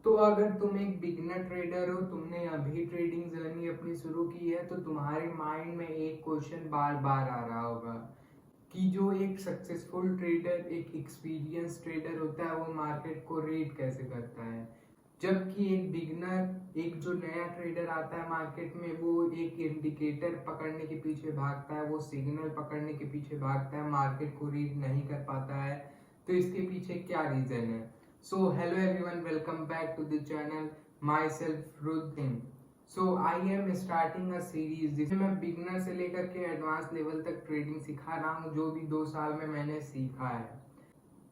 तो अगर तुम एक बिगिनर ट्रेडर हो, तुमने अभी ट्रेडिंग जर्नी अपनी शुरू की है, तो तुम्हारे माइंड में एक क्वेश्चन बार बार आ रहा होगा कि जो एक सक्सेसफुल ट्रेडर, एक एक्सपीरियंस ट्रेडर होता है, वो मार्केट को रीड कैसे करता है, जबकि एक बिगनर, एक जो नया ट्रेडर आता है मार्केट में, वो एक इंडिकेटर पकड़ने के पीछे भागता है, वो सिग्नल पकड़ने के पीछे भागता है, मार्केट को रीड नहीं कर पाता है। तो इसके पीछे क्या रीजन है? So hello everyone, welcome back to the channel, myself Ruddin. So I am starting a series जिसमें मैं बिगनर से लेकर के एडवांस लेवल तक ट्रेडिंग सिखा रहा हूँ, जो भी 2 साल में मैंने सीखा है।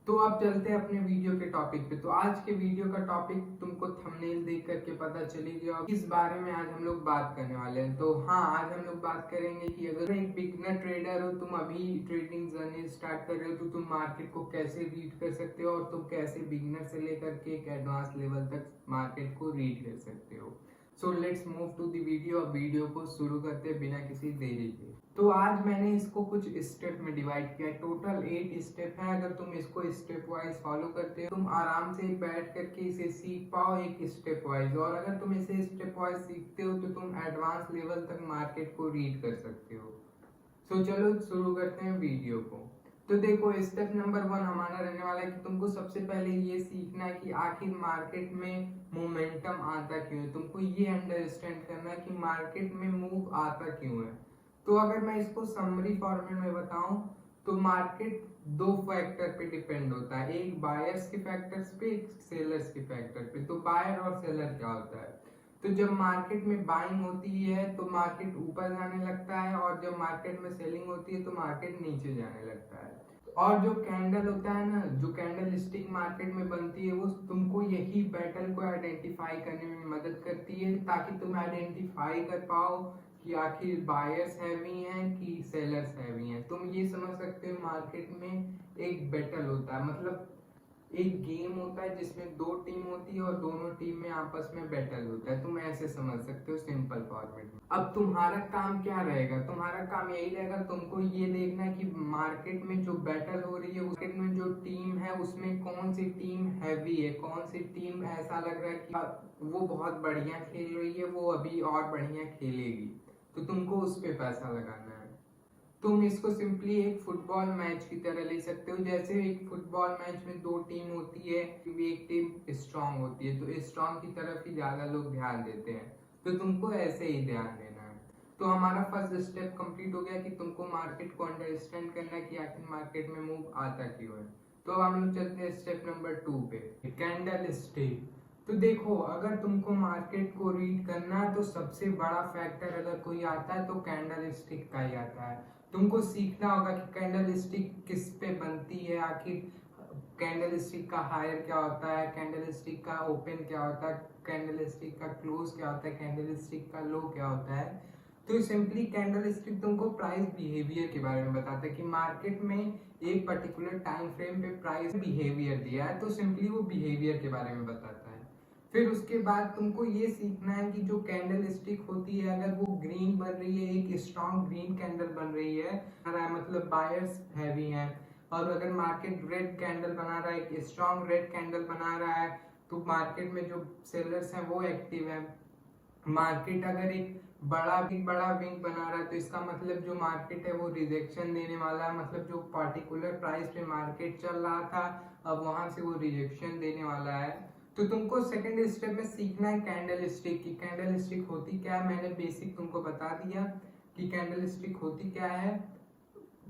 तो अब चलते हैं अपने वीडियो के टॉपिक पे। तो आज के वीडियो का टॉपिक तुमको थंबनेल देख करके पता चली गया किस बारे में आज हम लोग बात करने वाले हैं। तो हाँ, आज हम लोग बात करेंगे कि अगर एक बिगनर ट्रेडर हो, तुम अभी ट्रेडिंग जर्नी स्टार्ट कर रहे हो, तो तुम मार्केट को कैसे रीड कर सकते हो और तुम कैसे बिगनर से लेकर के एक एडवांस लेवल तक मार्केट को रीड कर सकते हो। So let's move to the video. अब वीडियो को शुरू करते हैं बिना किसी देरी के। तो आज मैंने इसको कुछ स्टेप में डिवाइड किया। टोटल 8 स्टेप है। अगर तुम इसको स्टेप वाइज फॉलो करते हो, तुम आराम से बैठ करके इसे सीख पाओ एक स्टेप वाइज। और अगर तुम इसे स्टेप वाइज सीखते हो तो तुम एडवांस लेवल तक मार्केट को रीड कर सकते हो। सो चलो शुरू करते हैं वीडियो को। तो देखो, स्टेप नंबर 1 हमारा रहने वाला है कि तुमको सबसे पहले ये सीखना है कि आखिर मार्केट में मोमेंटम आता क्यों है। तुमको ये अंडरस्टैंड करना है कि मार्केट में मूव आता क्यों है। तो अगर मैं इसको समरी फॉर्मेट में बताऊं तो मार्केट 2 फैक्टर पे डिपेंड होता है, एक बायर्स के फैक्टर्स पे, एक सेलर्स के फैक्टर पे। तो बायर और सेलर क्या होता है? तो जब मार्केट में बाइंग होती है तो मार्केट ऊपर जाने लगता है, और जब मार्केट में सेलिंग होती है तो मार्केट नीचे जाने लगता है। और जो कैंडल होता है ना, जो कैंडल स्टिक मार्केट में बनती है, वो तुमको यही पैटर्न को आइडेंटिफाई करने में मदद करती है, ताकि तुम आइडेंटिफाई कर पाओ कि आखिर बायर्स हैवी हैं कि सेलर्स हैवी हैं। तुम ये समझ सकते हो मार्केट में एक बैटल होता है, मतलब एक गेम होता है जिसमें 2 टीम होती है और दोनों टीम में आपस में बैटल होता है। तुम ऐसे समझ सकते हो सिंपल फॉर्मेट में। अब तुम्हारा काम क्या रहेगा? तुम्हारा काम यही रहेगा, तुमको ये देखना है कि मार्केट में जो बैटल हो रही है, मार्केट में जो टीम है उसमें कौन सी टीम हैवी है, कौन सी टीम ऐसा लग रहा है कि वो बहुत बढ़िया खेल रही है, वो अभी और बढ़िया खेलेगी। तो तुमको उस पर पैसा लगाना है। तुम इसको सिंपली एक फुटबॉल मैच की तरह ले सकते हो। जैसे एक फुटबॉल मैच में 2 टीम होती है, एक टीम स्ट्रांग होती है, तो स्ट्रांग की तरफ ही ज्यादा लोग ध्यान देते हैं। तो तुमको ऐसे ही ध्यान देना है। तो हमारा फर्स्ट स्टेप कंप्लीट हो गया कि तुमको मार्केट को अंडरस्टैंड करना है कि आखिर मार्केट में मूव आता क्यों है। तो अब हम लोग चलते हैं स्टेप नंबर 2 पे, कैंडल स्टिक। तो देखो, अगर तुमको मार्केट को रीड करना है तो सबसे बड़ा फैक्टर अगर कोई आता है तो कैंडल स्टिक का ही आता है। तुमको सीखना होगा कि कैंडल स्टिक किस पे बनती है, आखिर कैंडल स्टिक का हायर क्या होता है, कैंडल स्टिक का ओपन क्या होता है, कैंडल स्टिक का क्लोज क्या होता है, कैंडल स्टिक का लो क्या होता है। तो सिंपली कैंडल स्टिक तुमको प्राइस बिहेवियर के बारे में बताता है कि मार्केट में एक पर्टिकुलर टाइम फ्रेम पे प्राइस बिहेवियर दिया है, तो सिंपली वो बिहेवियर के बारे में बताता है। फिर उसके बाद तुमको ये सीखना है कि जो कैंडल स्टिक होती है, अगर वो ग्रीन बन रही है, एक स्ट्रॉन्ग ग्रीन कैंडल बन रही है, मतलब बायर्स हैवी हैं, और अगर मार्केट रेड कैंडल बना रहा है, एक स्ट्रॉन्ग रेड कैंडल बना रहा है, तो मार्केट में जो सेलर्स हैं वो एक्टिव है। मार्केट अगर एक बड़ा विंग बना रहा है तो इसका मतलब जो मार्केट है वो रिजेक्शन देने वाला है, मतलब जो पार्टिकुलर प्राइस पे मार्केट चल रहा था अब वहां से वो रिजेक्शन देने वाला है। तो तुमको सेकंड स्टेप में सीखना है कैंडल स्टिक की। कैंडल स्टिक होती क्या है, मैंने बेसिक तुमको बता दिया कि कैंडल स्टिक होती क्या है,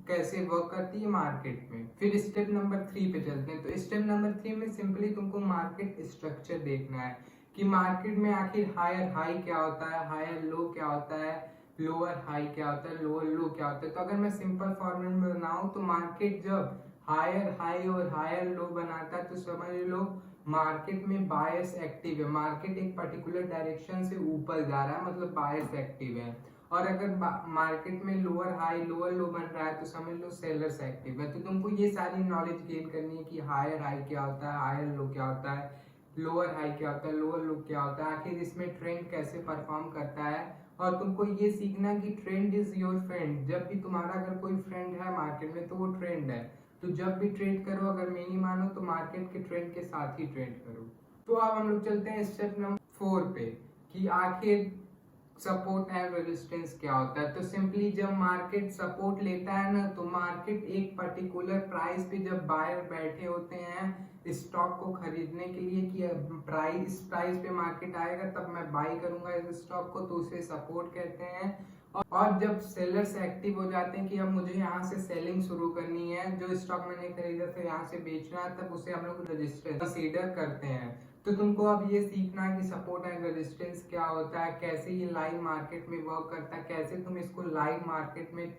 कैसे वर्क करती है मार्केट में। फिर स्टेप नंबर 3 पे चलते हैं। तो स्टेप नंबर 3 में सिंपली तुमको मार्केट स्ट्रक्चर देखना है कि मार्केट में आखिर हायर हाई क्या होता है, हायर लो क्या होता है, लोअर हाई क्या होता है, लोअर लो क्या होता है। तो अगर मैं सिंपल फॉर्मेट में बनाऊं तो मार्केट जब हायर हाई और हायर लो बनाता है तो समझ लो मार्केट में बायर्स एक्टिव है, मार्केट एक पर्टिकुलर डायरेक्शन से ऊपर जा रहा है, मतलब बायर्स एक्टिव है। और अगर मार्केट में लोअर हाई लोअर लो बन रहा है तो समझ लो सेलर्स एक्टिव है। तो तुमको ये सारी नॉलेज गेन करनी है कि हायर हाई क्या होता है, हायर लो क्या होता है, लोअर हाई क्या होता है, लोअर लो क्या होता है, आखिर इसमें ट्रेंड कैसे परफॉर्म करता है। और तुमको ये सीखना है कि ट्रेंड इज योर फ्रेंड। जब भी तुम्हारा अगर कोई फ्रेंड है मार्केट में तो वो ट्रेंड है। तो जब भी ट्रेड करो, अगर मेरी मानो तो मार्केट के ट्रेंड के साथ ही ट्रेड करो। तो अब हम लोग चलते हैं स्टेप नंबर 4 पे कि आखिर सपोर्ट एंड रेजिस्टेंस क्या होता है। तो सिंपली जब मार्केट सपोर्ट लेता है ना, तो मार्केट एक पर्टिकुलर प्राइस पे जब बायर बैठे होते हैं स्टॉक को खरीदने के लिए कि इस प्राइस पे मार्केट आएगा तब मैं बाई करूंगा इस स्टॉक को, तो उसे सपोर्ट कहते हैं। और जब सेलर्स एक्टिव हो जाते हैं कि अब मुझे यहाँ से सेलिंग शुरू करनी है, जो स्टॉक मैंने खरीदा था यहाँ से बेचना है, तब उसे हम लोग रेजिस्टेंस कंसीडर करते हैं। तो तुमको अब ये सीखना है कि सपोर्ट एंड रेजिस्टेंस क्या होता है, कैसे ये लाइव मार्केट में वर्क करता है, कैसे तुम इसको लाइव मार्केट में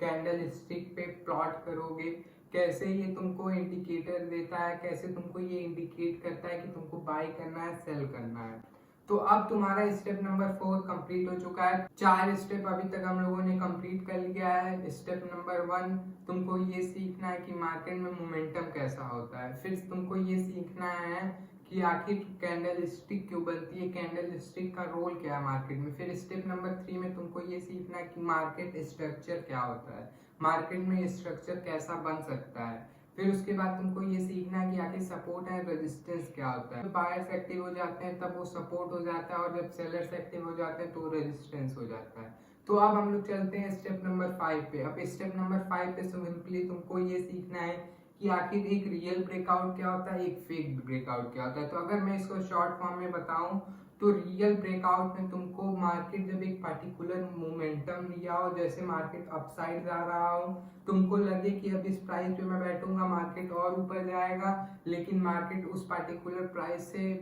कैंडल स्टिक पे प्लॉट करोगे, कैसे ये तुमको इंडिकेटर देता है, कैसे तुमको ये इंडिकेट करता है कि तुमको बाय करना है सेल करना है। तो अब तुम्हारा स्टेप नंबर 4 कंप्लीट हो चुका है। 4 स्टेप अभी तक हम लोगों ने कंप्लीट कर लिया है। स्टेप नंबर 1 तुमको ये सीखना है कि मार्केट में मोमेंटम कैसा होता है। फिर तुमको ये सीखना है कि आखिर कैंडल स्टिक क्यों बनती है, कैंडल स्टिक का रोल क्या है मार्केट में। फिर स्टेप नंबर 3 में तुमको ये सीखना है कि मार्केट स्ट्रक्चर क्या होता है, मार्केट में स्ट्रक्चर कैसा बन सकता है। फिर उसके बाद तुमको ये सीखना है कि आखिर सपोर्ट एंड रेजिस्टेंस क्या होता है। जब बायर्स एक्टिव हो जाते हैं तब वो सपोर्ट हो जाता है, और जब सेलर्स एक्टिव हो जाते हैं तो रेजिस्टेंस हो जाता है। तो अब हम लोग चलते हैं स्टेप नंबर 5 पे। अब स्टेप नंबर 5 पे सिंपली तुमको ये सीखना है कि आखिर एक रियल ब्रेकआउट क्या होता है, एक फेक ब्रेकआउट क्या होता है। तो अगर मैं इसको शॉर्ट फॉर्म में बताऊं तो रियल ब्रेकआउट में तुमको मार्केट जब एक पर्टिकुलर मोमेंटम लिया हो, जैसे मार्केट अपसाइड जा रहा हो, तुमको लगे कि अब इस प्राइस पे मैं बैठूंगा मार्केट और ऊपर जाएगा, लेकिन मार्केट उस पर्टिकुलर प्राइस से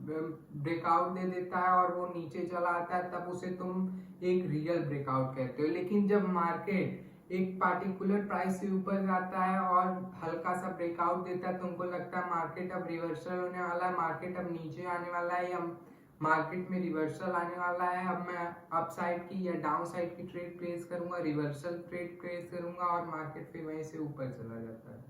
ब्रेकआउट दे देता है और वो नीचे चला आता है, तब उसे तुम एक रियल ब्रेकआउट कहते हो। लेकिन जब मार्केट एक पार्टिकुलर प्राइस से ऊपर जाता है और हल्का सा ब्रेकआउट देता है, तुमको लगता है मार्केट अब रिवर्सल होने वाला है, मार्केट अब नीचे आने वाला है, या मार्केट में रिवर्सल आने वाला है, अब मैं अप साइड की या डाउन साइड की ट्रेड प्लेस करूंगा, रिवर्सल ट्रेड प्लेस करूंगा और मार्केट फिर वहीं से ऊपर चला जाता है,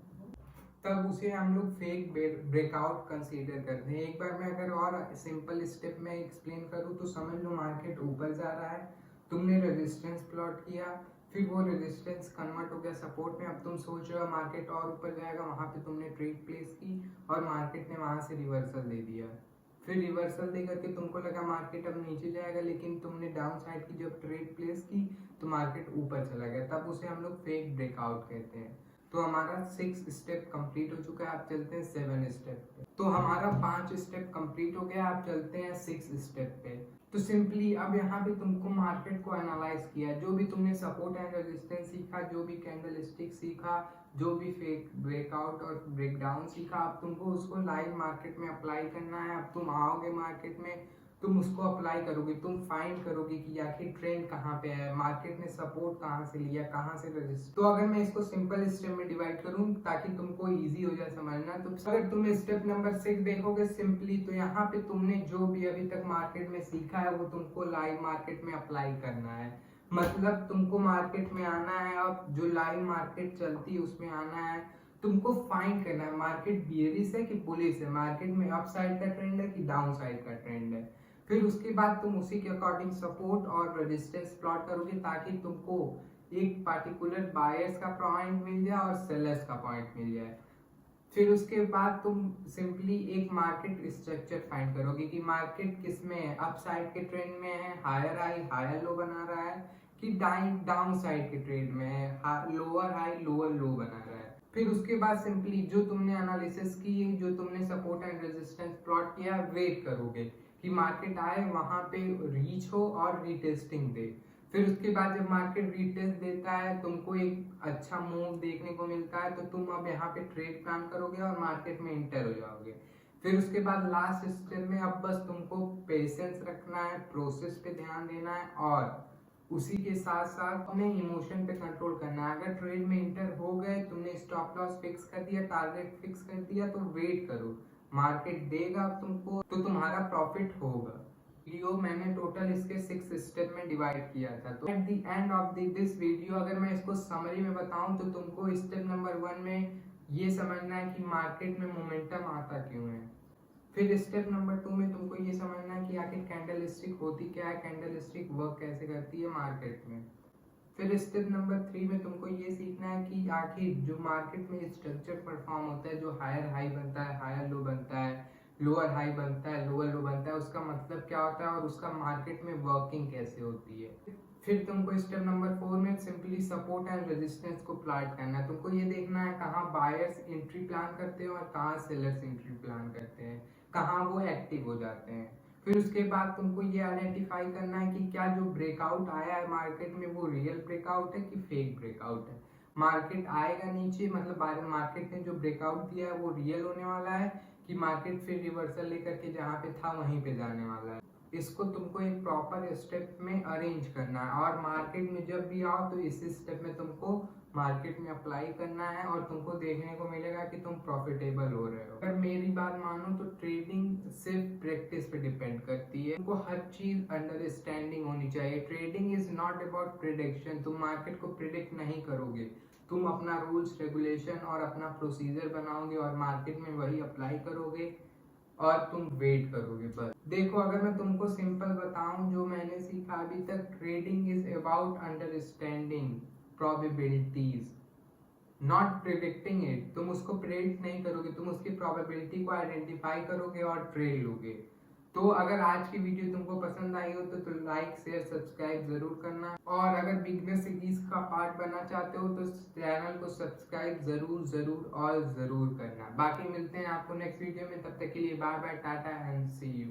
तब उसे हम लोग फेक ब्रेकआउट कंसीडर करते हैं। एक बार मैं अगर और सिंपल स्टेप में एक्सप्लेन करूं तो समझ लो मार्केट ऊपर जा रहा है, तुमने रेजिस्टेंस प्लॉट किया, फिर वो रेजिस्टेंस कन्वर्ट हो गया सपोर्ट में, अब तुम सोच रहे हो मार्केट और ऊपर जाएगा, वहां पे तुमने ट्रेड प्लेस की और मार्केट ने वहां से रिवर्सल दे दिया। फिर रिवर्सल दे करके तुमको लगा मार्केट अब नीचे जाएगा, लेकिन तुमने डाउन साइड की जब ट्रेड प्लेस की तो मार्केट ऊपर चला गया, तब उसे हम लोग फेक ब्रेकआउट कहते हैं। तो हमारा 6 स्टेप कंप्लीट हो चुका है। आप चलते हैं 7 स्टेप पे। तो हमारा 5 स्टेप कंप्लीट हो गया, आप चलते हैं 6 स्टेप पे। तो सिंपली अब यहाँ पे तुमको मार्केट को एनालाइज किया, जो भी तुमने सपोर्ट एंड रेजिस्टेंस सीखा, जो भी कैंडल स्टिक सीखा, जो भी फेक ब्रेकआउट और ब्रेकडाउन सीखा, अब तुमको उसको लाइव मार्केट में अप्लाई करना है। अब तुम आओगे मार्केट में, तुम उसको अप्लाई करोगे, तुम फाइंड करोगे कि आखिर ट्रेंड कहाँ पे है, मार्केट ने सपोर्ट कहाँ से लिया, कहाँ से रजिस्टर। तो अगर मैं इसको सिंपल स्टेप में डिवाइड करूँ ताकि तुमको इजी हो जाए समझना, तो अगर तुम स्टेप नंबर 6 देखोगे सिंपली, तो यहाँ पे तुमने जो भी अभी तक मार्केट में सीखा है वो तुमको लाइव मार्केट में अप्लाई करना है। मतलब तुमको मार्केट में आना है और जो लाइव मार्केट चलती है उसमें आना है, तुमको फाइंड करना है मार्केट बियरिश है कि बुलिश है, मार्केट में अप साइड का ट्रेंड है कि डाउन साइड का ट्रेंड है। फिर उसके बाद तुम उसी के अकॉर्डिंग सपोर्ट और रेजिस्टेंस प्लॉट करोगे ताकि तुमको एक पार्टिकुलर बायर्स का पॉइंट मिल जाए और सेलर्स का पॉइंट मिल जाए। फिर उसके बाद तुम सिंपली एक मार्केट स्ट्रक्चर फाइंड करोगे कि मार्केट किस में है, अप साइड के ट्रेंड में है, हायर हाई हायर लो बना रहा है, कि डाउन साइड के ट्रेंड में है, लोअर हाई लोअर लो बना रहा है। फिर उसके बाद सिंपली जो तुमने एनालिसिस की, जो तुमने सपोर्ट एंड रेजिस्टेंस प्लॉट किया, वेट करोगे कि मार्केट आए वहां पे रीच हो और रीटेस्टिंग दे। फिर उसके बाद जब मार्केट रीटेस्ट देता है, तुमको एक अच्छा मूव देखने को मिलता है, तो तुम अब यहाँ पे ट्रेड प्लान करोगे और मार्केट में इंटर हो जाओगे। फिर उसके बाद लास्ट स्टेप में अब बस तुमको पेशेंस रखना है, प्रोसेस पे ध्यान देना है और उसी के साथ साथ अपने इमोशन पे कंट्रोल करना है। अगर ट्रेड में इंटर हो गए, तुमने स्टॉप लॉस फिक्स कर दिया, टारगेट फिक्स कर दिया, तो वेट करो, मार्केट देगा तुमको तो तुम्हारा प्रॉफिट होगा। वीडियो मैंने टोटल इसके 6 स्टेप में डिवाइड किया था। तो at the end of this video अगर मैं इसको समरी में बताऊं तो तुमको स्टेप नंबर 1 में ये समझना है कि मार्केट में मोमेंटम आता क्यों है। फिर स्टेप नंबर 2 में तुमको ये समझना है कि आखिर कैंडल स्टिक होती क्या है, कैंडल स्टिक वर्क कैसे करती है मार्केट में। फिर स्टेप नंबर 3 में तुमको ये सीखना है कि आखिर जो मार्केट में स्ट्रक्चर परफॉर्म होता है, जो हायर हाई बनता है, हायर लो बनता है, लोअर हाई बनता है, लोअर लो बनता है, उसका मतलब क्या होता है और उसका मार्केट में वर्किंग कैसे होती है। फिर तुमको स्टेप नंबर 4 में सिंपली सपोर्ट एंड रेजिस्टेंस को प्लॉट करना है। तुमको ये देखना है कहाँ बायर्स एंट्री प्लान करते हैं और कहाँ सेलर्स एंट्री प्लान करते हैं, कहाँ वो एक्टिव हो जाते हैं। फिर उसके बाद तुमको ये आइडेंटिफाई करना है कि क्या जो ब्रेकआउट आया है मार्केट में वो रियल ब्रेकआउट है कि फेक ब्रेकआउट है। मार्केट आएगा नीचे, मतलब मार्केट ने जो ब्रेकआउट दिया है वो रियल होने वाला है कि मार्केट फिर रिवर्सल लेकर के जहाँ पे था वहीं पे जाने वाला है। इसको तुमको एक प्रॉपर स्टेप में अरेंज करना है और मार्केट में जब भी आओ तो इस स्टेप में तुमको मार्केट में अप्लाई करना है और तुमको देखने को मिलेगा कि तुम प्रॉफिटेबल हो रहे हो। अगर मेरी बात मानो तो ट्रेडिंग सिर्फ प्रैक्टिस पे डिपेंड करती है। तुमको हर चीज अंडरस्टैंडिंग होनी चाहिए। Trading is not about prediction. तुम मार्केट को प्रिडिक्ट नहीं करोगे, तुम अपना रूल्स रेगुलेशन और अपना प्रोसीजर बनाओगे और मार्केट में वही अप्लाई करोगे और तुम वेट करोगे बस। देखो अगर मैं तुमको सिंपल बताऊं जो मैंने सीखा अभी तक, trading is about understanding probabilities, not predicting it. तुम उसको प्रेडिक्ट नहीं करोगे, तुम उसकी प्रोबेबिलिटी को आइडेंटिफाई करोगे और ट्रेड लोगे। तो अगर आज की वीडियो तुमको पसंद आई हो तो लाइक शेयर सब्सक्राइब जरूर करना, और अगर बिगनर सीरीज का पार्ट बनना चाहते हो तो चैनल को सब्सक्राइब जरूर जरूर और जरूर करना। बाकी मिलते हैं आपको नेक्स्ट वीडियो में, तब तक के लिए bye bye, tata and see you.